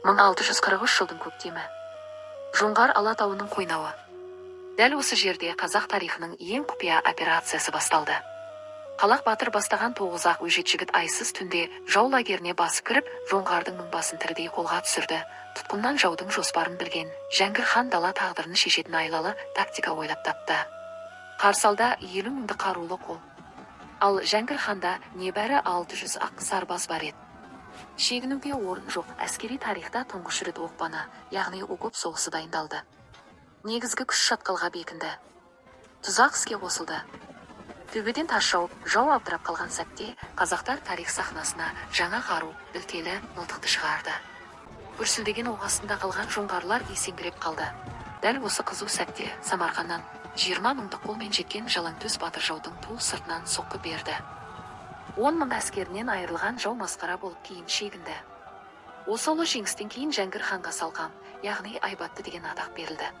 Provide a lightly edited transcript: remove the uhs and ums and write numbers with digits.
1643 жылдың көктемі. Жоңғар Алатауының қойнауы. Дәл осы жерде қазақ тарихының ең құпия операциясы басталды. Қалақ батыр бастаған 9 өжет жігіт айсыз түнде жау лагеріне басып кіріп, жоңғардың мыңбасын тірідей қолға түсірді. Тұтқыннан жаудың жоспарын білген Жәңгір хан дала тағдырын шешетін айлалы тактика ойлап тапты. Қарсалда 50 мыңды қарулы қол. Ал Жәңгір ханда небәрі 600 ақ сарбаз бар еді. Шегінуге орын жоқ. Әскери тарихта тұңғыш рет оқпаны, яғни окоп соғысы дайындалды. Негізгі күш шатқалға бекінді. Тұзақ іске қосылды. Төбеден тас жауып, жау абдырап қалған сәтте, қазақтар тарих сахнасына жаңа қару, білтелі мылтықты шығарды. Бүрсілдеген оқ астында қалған жоңғарлар есеңгіреп қалды. Дәл осы қызу сәтте Самарқаннан 20 мыңдық қолмен жеткен жалаңтөс батыр жаудың ту сыртынан соққы берді. 10 мың әскерінен айырылған жау масқара болып кейін шегінді. Осы ұлы жеңістен кейін Жәңгір ханға салқам, яғни айбатты деген атақ берілді.